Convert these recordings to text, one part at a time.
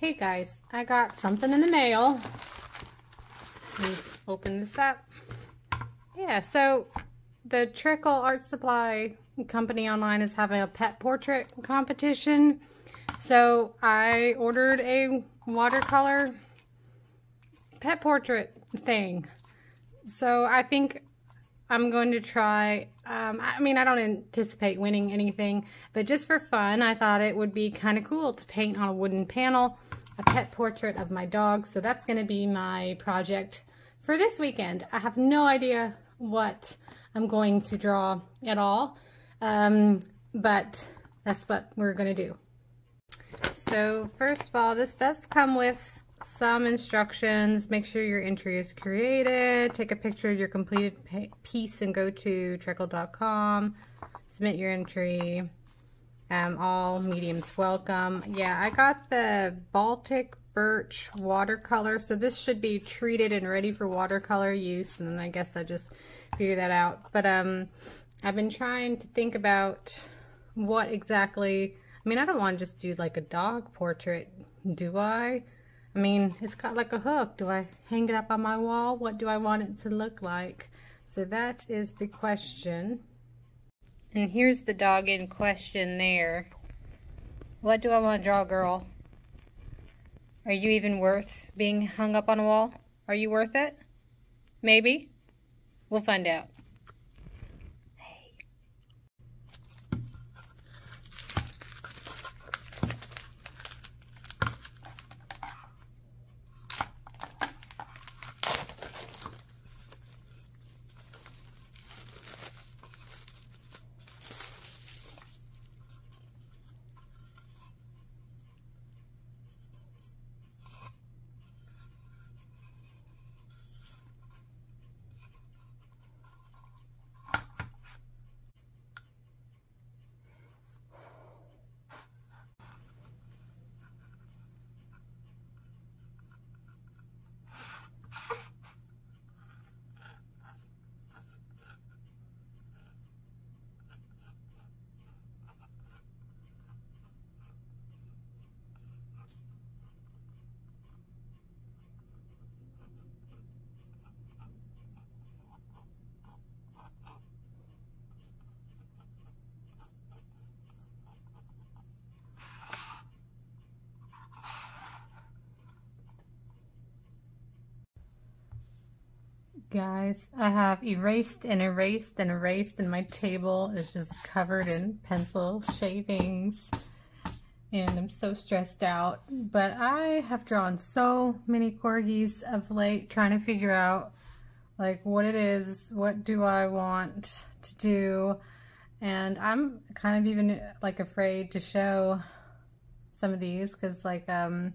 Hey guys, I got something in the mail. Let me open this up. Yeah, so the Trekell art supply company online is having a pet portrait competition. So I ordered a watercolor pet portrait thing. So I think I'm going to try, I mean, I don't anticipate winning anything, but just for fun, I thought it would be kind of cool to paint on a wooden panel a pet portrait of my dog. So that's going to be my project for this weekend. I have no idea what I'm going to draw at all, but that's what we're going to do. So first of all, this does come with some instructions. Make sure your entry is created. Take a picture of your completed piece and go to Trekell.com. Submit your entry. All mediums welcome. Yeah, I got the Baltic Birch watercolor, so this should be treated and ready for watercolor use, and then I guess I just figure that out. But I've been trying to think about what exactly, I mean, I don't want to just do like a dog portrait, do I? I mean, it's got like a hook. Do I hang it up on my wall? What do I want it to look like? So that is the question. And here's the dog in question there. What do I want to draw, girl? Are you even worth being hung up on a wall? Are you worth it? Maybe? We'll find out. Guys, I have erased and erased and erased, and my table is just covered in pencil shavings, and I'm so stressed out. But I have drawn so many corgis of late, trying to figure out like what it is, what do I want to do, and I'm kind of even like afraid to show some of these because like I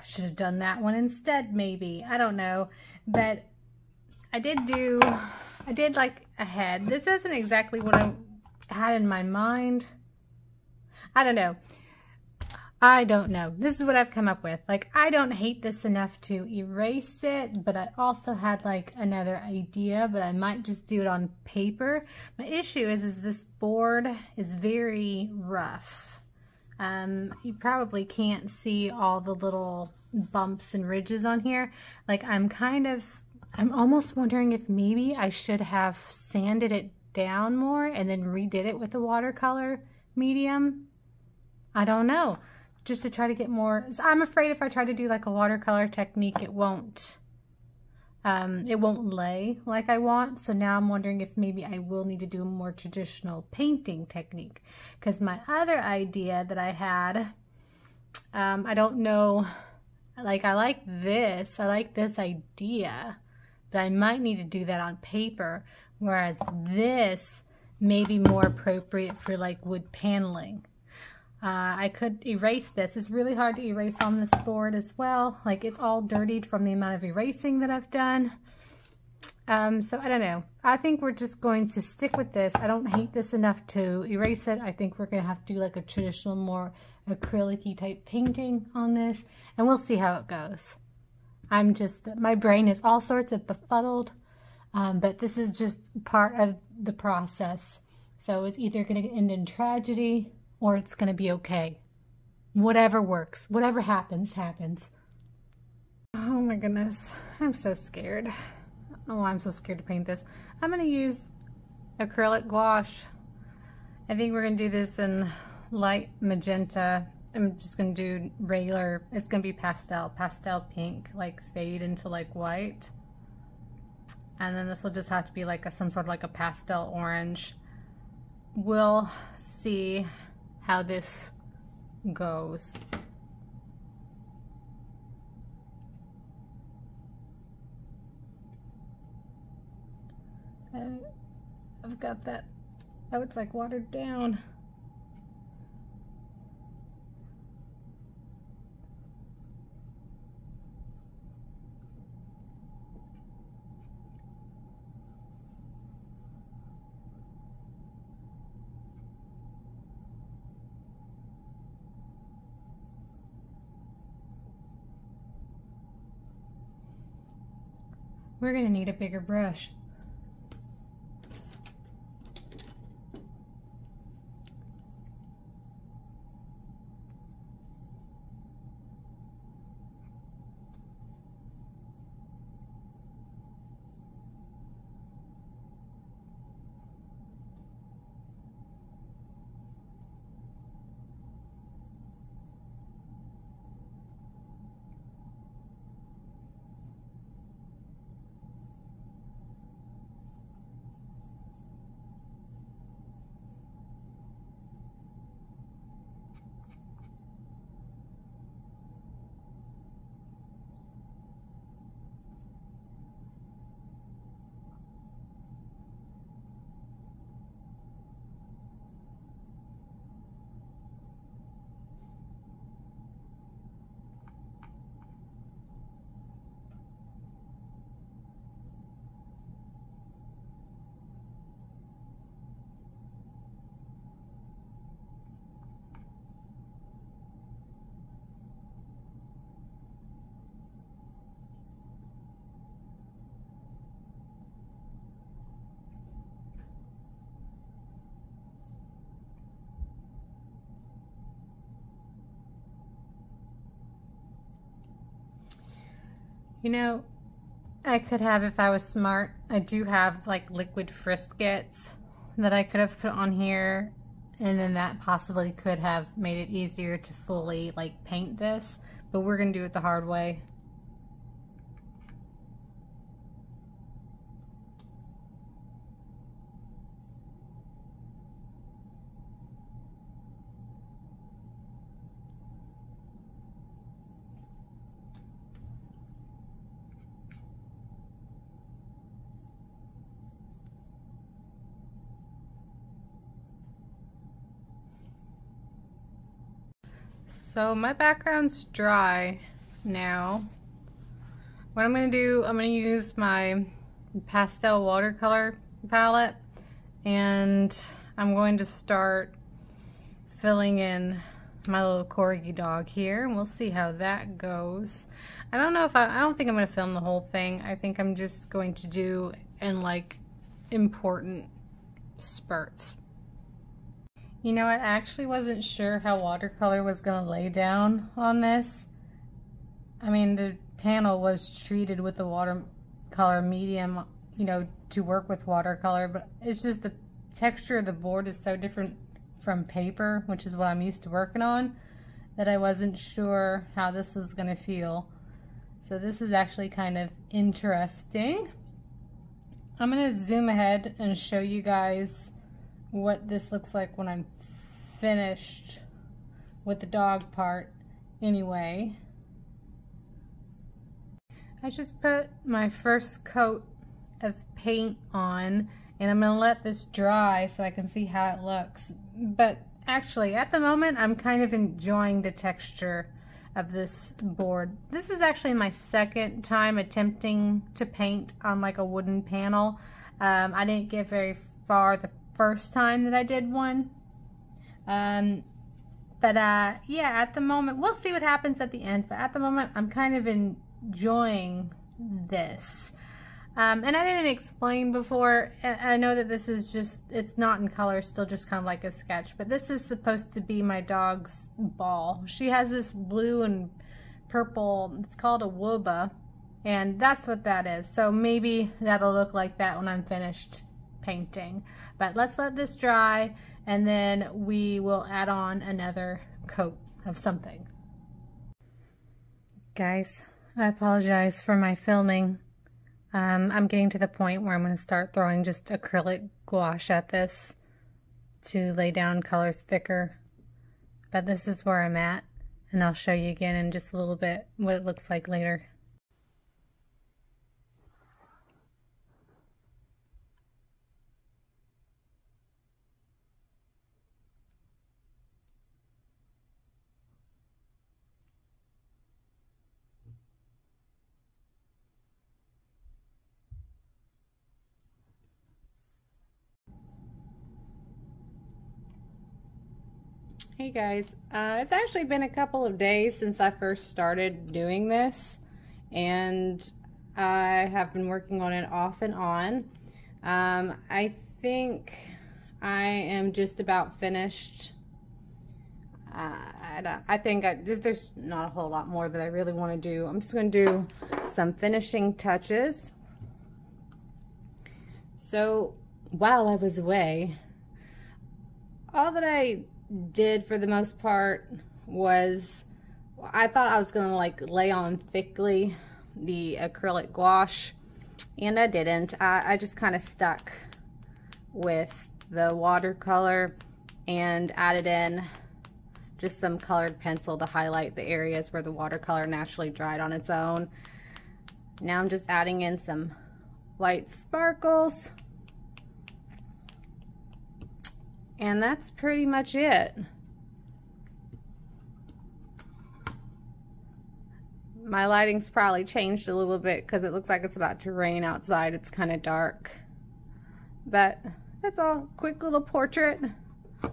should have done that one instead, maybe. I don't know. But I did like a head. This isn't exactly what I had in my mind. I don't know. This is what I've come up with. Like, I don't hate this enough to erase it, but I also had like another idea, but I might just do it on paper. My issue is this board is very rough. You probably can't see all the little bumps and ridges on here. Like I'm almost wondering if maybe I should have sanded it down more and then redid it with a watercolor medium. I don't know. Just to try to get more. I'm afraid if I try to do like a watercolor technique, it won't lay like I want. So now I'm wondering if maybe I will need to do a more traditional painting technique, because my other idea that I had, I don't know, like I like this idea, but I might need to do that on paper, whereas this may be more appropriate for like wood paneling. I could erase this. It's really hard to erase on this board as well. Like it's all dirtied from the amount of erasing that I've done. So I don't know. I think we're just going to stick with this. I don't hate this enough to erase it. I think we're going to have to do like a traditional, more acrylic-y type painting on this, and we'll see how it goes. My brain is all sorts of befuddled, but this is just part of the process. So it's either going to end in tragedy or it's going to be okay. Whatever works, whatever happens, happens. Oh my goodness, I'm so scared. Oh, I'm so scared to paint this. I'm gonna use acrylic gouache. I think we're gonna do this in light magenta. I'm just gonna do regular, it's gonna be pastel pink, like fade into like white. And then this will just have to be like some sort of like a pastel orange. We'll see how this goes. I've got that. Oh, it's like watered down. We're gonna need a bigger brush. You know, I could have, if I was smart, I do have like liquid Friscuits that I could have put on here, and then that possibly could have made it easier to fully like paint this, but we're gonna do it the hard way. So my background's dry now. What I'm going to do, I'm going to use my pastel watercolor palette, and I'm going to start filling in my little corgi dog here, and we'll see how that goes. I don't know if I don't think I'm going to film the whole thing. I think I'm just going to do in like important spurts. You know, I actually wasn't sure how watercolor was going to lay down on this. I mean, the panel was treated with the watercolor medium, you know, to work with watercolor, but it's just the texture of the board is so different from paper, which is what I'm used to working on, that I wasn't sure how this was going to feel. So this is actually kind of interesting. I'm going to zoom ahead and show you guys what this looks like when I'm finished with the dog part anyway. I just put my first coat of paint on, and I'm going to let this dry so I can see how it looks. But actually, at the moment, I'm kind of enjoying the texture of this board. This is actually my second time attempting to paint on like a wooden panel. I didn't get very far the first time that I did one. Yeah, at the moment, we'll see what happens at the end, but at the moment I'm kind of enjoying this. And I didn't explain before, I know that this is just, it's not in color, still just kind of like a sketch, but this is supposed to be my dog's ball. She has this blue and purple, it's called a wooba, and that's what that is. So maybe that'll look like that when I'm finished painting. But let's let this dry, and then we will add on another coat of something. Guys, I apologize for my filming. I'm getting to the point where I'm going to start throwing just acrylic gouache at this to lay down colors thicker. But this is where I'm at, and I'll show you again in just a little bit what it looks like later. Hey guys, it's actually been a couple of days since I first started doing this, and I have been working on it off and on. I think I am just about finished. I think there's not a whole lot more that I really want to do. I'm just going to do some finishing touches. So while I was away, all that I did for the most part was, I thought I was gonna like lay on thickly the acrylic gouache, and I didn't. I just kind of stuck with the watercolor and added in just some colored pencil to highlight the areas where the watercolor naturally dried on its own. Now I'm just adding in some white sparkles. And that's pretty much it. My lighting's probably changed a little bit because it looks like it's about to rain outside. It's kind of dark. But that's all. Quick little portrait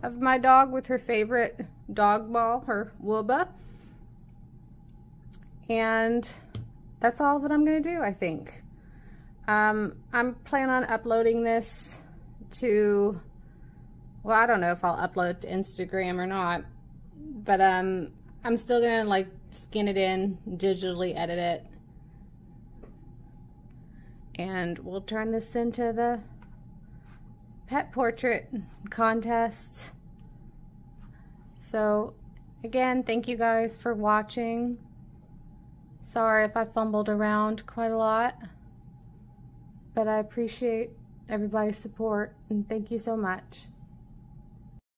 of my dog with her favorite dog ball, her wooba. And that's all that I'm going to do, I think. I'm planning on uploading this to... well, I don't know if I'll upload it to Instagram or not, but I'm still gonna like scan it in, digitally edit it, and we'll turn this into the pet portrait contest. So again, thank you guys for watching. Sorry if I fumbled around quite a lot, but I appreciate everybody's support, and thank you so much.